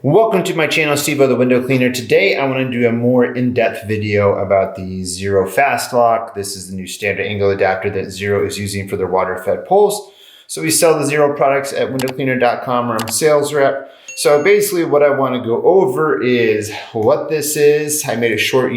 Welcome to my channel, SteveO the Window Cleaner. Today I want to do a more in-depth video about the Xero Fast Lock. This is the new standard angle adapter that Xero is using for their water-fed poles. So we sell the Xero products at windowcleaner.com, where I'm a sales rep. So basically what I want to go over is what this is. I made a short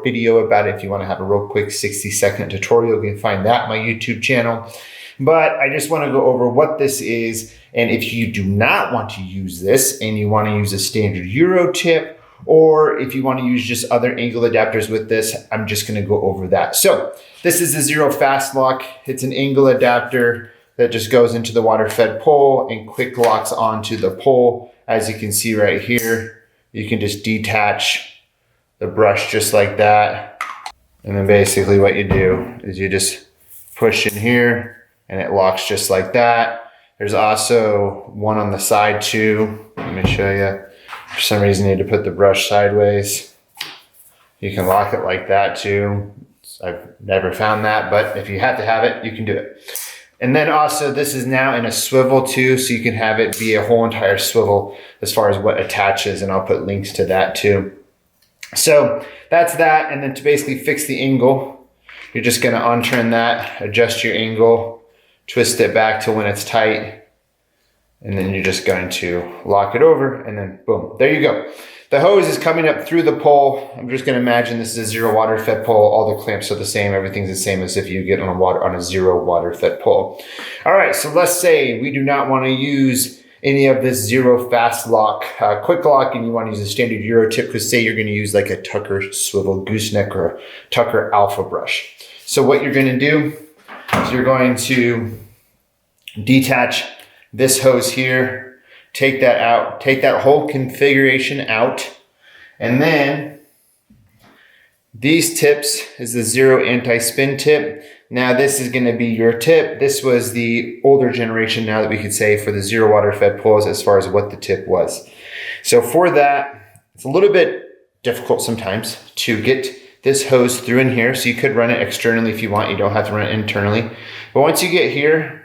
video about it. If you want to have a real quick 60-second tutorial, you can find that on my YouTube channel. But I just want to go over what this is, and if you do not want to use this and you want to use a standard Euro tip, or if you want to use just other angle adapters with this, I'm just going to go over that. So this is the Xero Fast Lock. It's an angle adapter that just goes into the water-fed pole and quick locks onto the pole. As you can see right here, you can just detach the brush just like that. And then basically what you do is you just push in here and it locks just like that. There's also one on the side too. Let me show you. For some reason you need to put the brush sideways. You can lock it like that too. I've never found that, but if you have to have it, you can do it. And then also this is now in a swivel too, so you can have it be a whole entire swivel as far as what attaches, and I'll put links to that too. So that's that, and then to basically fix the angle, you're just gonna unturn that, adjust your angle, twist it back to when it's tight, and then you're just going to lock it over, and then boom, there you go. The hose is coming up through the pole. I'm just gonna imagine this is a Xero water fed pole. All the clamps are the same. Everything's the same as if you get on a Xero water fed pole. All right, so let's say we do not wanna use any of this Xero Fast Lock, quick lock, and you wanna use a standard Euro tip, because say you're gonna use like a Tucker swivel gooseneck or a Tucker alpha brush. So what you're gonna do, so you're going to detach this hose here, take that out, take that whole configuration out, and then these tips is the Xero anti-spin tip. Now this is going to be your tip. This was the older generation, now that we could say, for the Xero water fed poles as far as what the tip was. So for that, it's a little bit difficult sometimes to get this hose through in here, so you could run it externally if you want. You don't have to run it internally. But once you get here,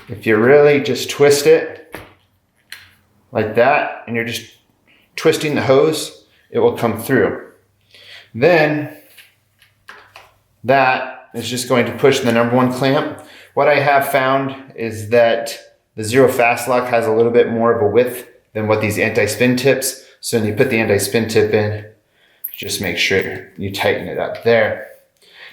if you really just twist it like that, and you're just twisting the hose, it will come through. Then that is just going to push the number one clamp. What I have found is that the Xero Fast Lock has a little bit more of a width than what these anti-spin tips. So when you put the anti-spin tip in, just make sure you tighten it up there.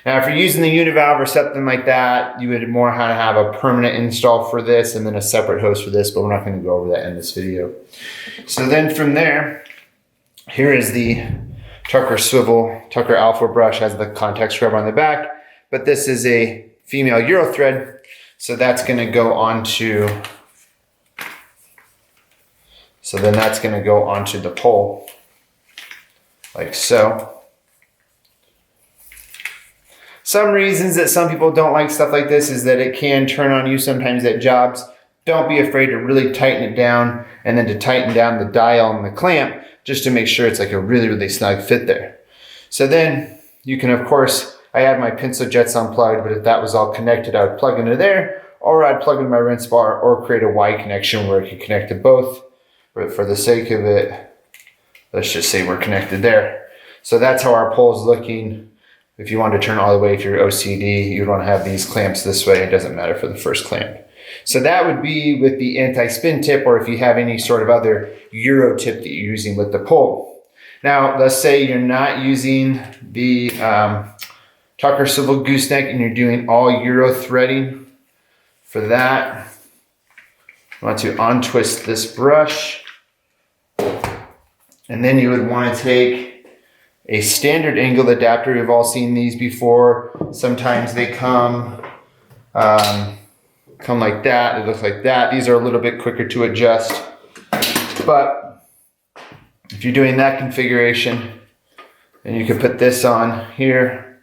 Now, if you're using the univalve or something like that, you would more have a permanent install for this and then a separate hose for this, but we're not going to go over that in this video. So then from there, here is the Tucker swivel, Tucker alpha brush, has the contact scrub on the back, but this is a female Euro thread. So that's going to go onto, the pole. Like so. Some reasons that some people don't like stuff like this is that it can turn on you sometimes at jobs. Don't be afraid to really tighten it down, and then to tighten down the dial and the clamp just to make sure it's like a really, really snug fit there. So then you can, of course, I had my pencil jets unplugged, but if that was all connected, I would plug into there, or I'd plug in my rinse bar, or create a Y connection where it can connect to both. But for the sake of it, let's just say we're connected there. So that's how our pole is looking. If you want to turn all the way, if you're OCD, you'd want to have these clamps this way. It doesn't matter for the first clamp. So that would be with the anti-spin tip, or if you have any sort of other Euro tip that you're using with the pole. Now, let's say you're not using the Tucker swivel gooseneck and you're doing all Euro threading. For that, you want to untwist this brush. And then you would want to take a standard angle adapter. We've all seen these before. Sometimes they come like that. They look like that. These are a little bit quicker to adjust. But if you're doing that configuration, then you can put this on here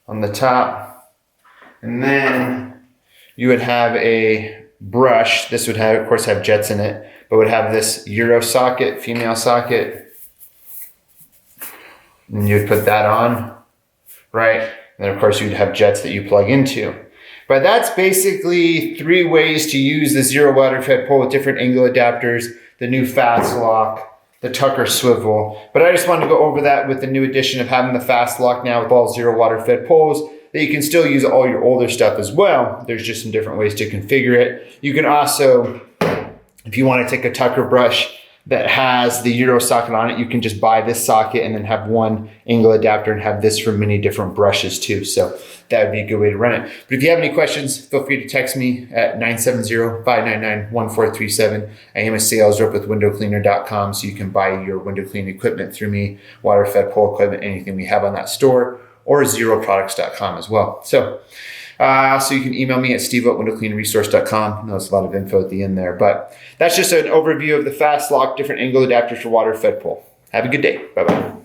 on the top. And then you would have a brush. This would have, of course, have jets in it, but would have this Euro socket, female socket. And you'd put that on, right? And then of course you'd have jets that you plug into. But that's basically 3 ways to use the Xero water fed pole with different angle adapters the new fast lock, the tucker swivel. But I just wanted to go over that with the new addition of having the fast lock now with all Xero water fed poles, that you can still use all your older stuff as well. There's just some different ways to configure it. You can also, if you want to take a tucker brush that has the Euro socket on it, you can just buy this socket and then have one angle adapter and have this for many different brushes too. So that would be a good way to run it. But if you have any questions, feel free to text me at 970-599-1437. I am a sales rep with windowcleaner.com, so you can buy your window cleaning equipment through me, water fed pole equipment, anything we have on that store, or xeroproducts.com as well. So also, you can email me at steve@windowcleanresource.com. I know there's a lot of info at the end there, but that's just an overview of the fast lock, different angle adapters for water fed pole. Have a good day. Bye-bye.